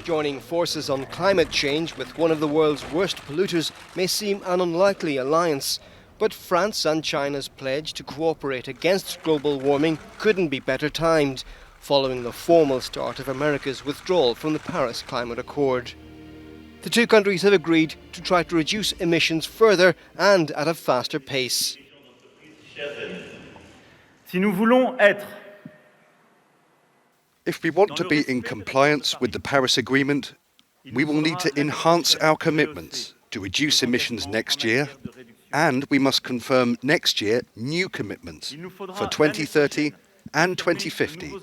Joining forces on climate change with one of the world's worst polluters may seem an unlikely alliance, but France and China's pledge to cooperate against global warming couldn't be better timed, following the formal start of America's withdrawal from the Paris Climate Accord. The two countries have agreed to try to reduce emissions further and at a faster pace. If we want to be in compliance with the Paris Agreement, we will need to enhance our commitments to reduce emissions next year, and we must confirm next year new commitments for 2030 and 2050.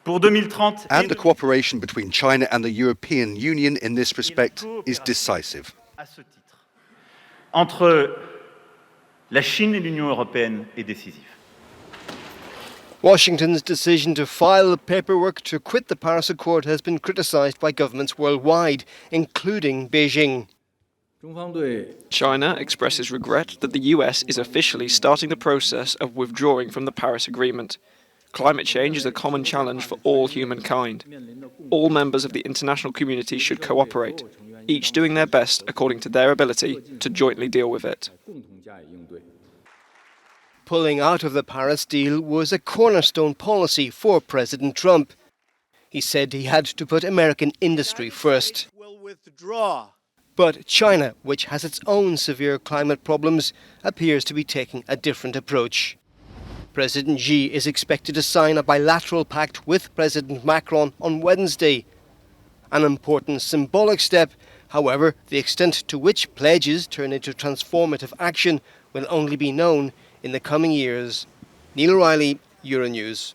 And the cooperation between China and the European Union in this respect is decisive. Entre la Chine et l'Union européenne est décisif. Washington's decision to file the paperwork to quit the Paris Accord has been criticised by governments worldwide, including Beijing. China expresses regret that the US is officially starting the process of withdrawing from the Paris Agreement. Climate change is a common challenge for all humankind. All members of the international community should cooperate, each doing their best according to their ability to jointly deal with it. Pulling out of the Paris deal was a cornerstone policy for President Trump. He said he had to put American industry first. But China, which has its own severe climate problems, appears to be taking a different approach. President Xi is expected to sign a bilateral pact with President Macron on Wednesday. An important symbolic step. However, the extent to which pledges turn into transformative action will only be known in the coming years. Neil O'Reilly, Euronews.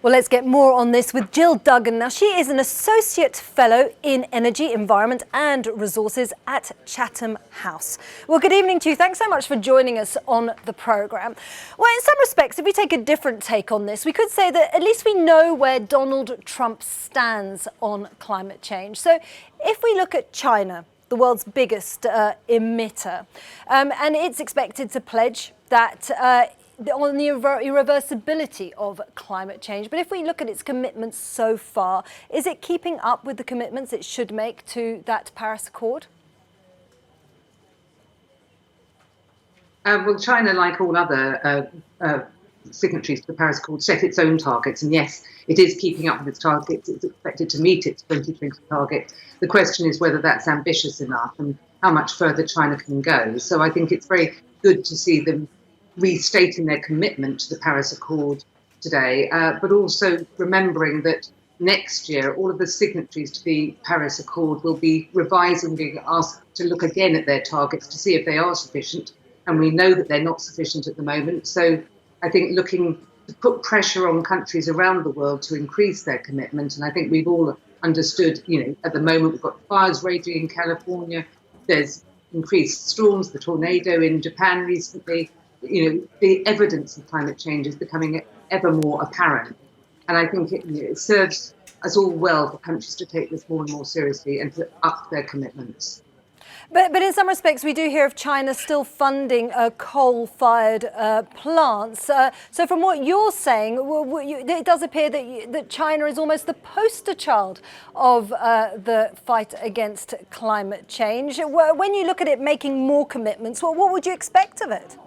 Well, let's get more on this with Jill Duggan. Now, she is an Associate Fellow in Energy, Environment and Resources at Chatham House. Well, good evening to you. Thanks so much for joining us on the programme. Well, in some respects, if we take a different take on this, we could say that at least we know where Donald Trump stands on climate change. So if we look at China, the world's biggest emitter, and it's expected to pledge that on the irreversibility of climate change. But if we look at its commitments so far, is it keeping up with the commitments it should make to that Paris Accord? Well, China, like all other signatories to the Paris Accord, set its own targets. And yes, it is keeping up with its targets. It's expected to meet its 2020 target. The question is whether that's ambitious enough and how much further China can go. So I think it's very good to see them restating their commitment to the Paris Accord today, but also remembering that next year all of the signatories to the Paris Accord will be revising, being asked to look again at their targets to see if they are sufficient. And we know that they're not sufficient at the moment. So I think looking to put pressure on countries around the world to increase their commitment. And I think we've all understood, at the moment we've got fires raging in California. There's increased storms, the tornado in Japan recently. The evidence of climate change is becoming ever more apparent. And I think it serves us all well for countries to take this more and more seriously and to up their commitments. But in some respects, we do hear of China still funding coal-fired plants. So from what you're saying, it does appear that China is almost the poster child of the fight against climate change. When you look at it making more commitments, what would you expect of it?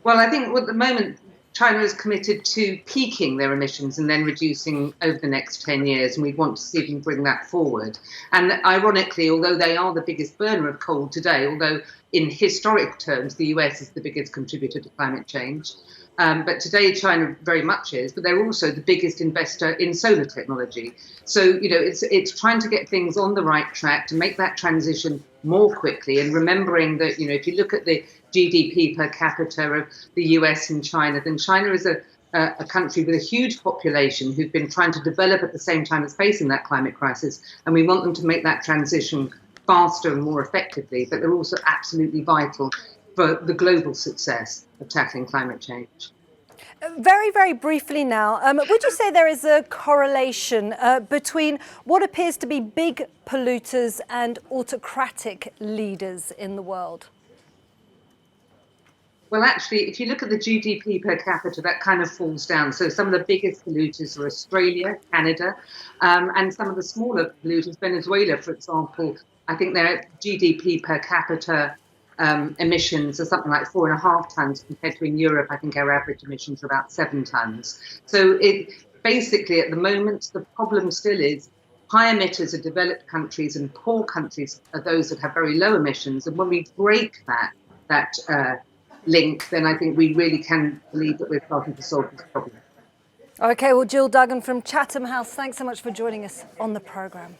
Well, I think at the moment, China is committed to peaking their emissions and then reducing over the next 10 years, and we want to see if we can bring that forward. And ironically, although they are the biggest burner of coal today, although in historic terms the US is the biggest contributor to climate change, but today China very much is, but they're also the biggest investor in solar technology. So, it's trying to get things on the right track to make that transition more quickly, and remembering that, if you look at the GDP per capita of the US and China, then China is a country with a huge population who've been trying to develop at the same time as facing that climate crisis. And we want them to make that transition faster and more effectively, but they're also absolutely vital for the global success of tackling climate change. Very, very briefly now, would you say there is a correlation between what appears to be big polluters and autocratic leaders in the world? Well, actually, if you look at the GDP per capita, that kind of falls down. So some of the biggest polluters are Australia, Canada, and some of the smaller polluters, Venezuela, for example. I think their GDP per capita emissions are something like 4.5 tons compared to in Europe. I think our average emissions are about 7 tons. So it basically at the moment the problem still is high emitters are developed countries and poor countries are those that have very low emissions. And when we break that link, then I think we really can believe that we're starting to solve this problem. OK, well, Jill Duggan from Chatham House, thanks so much for joining us on the programme.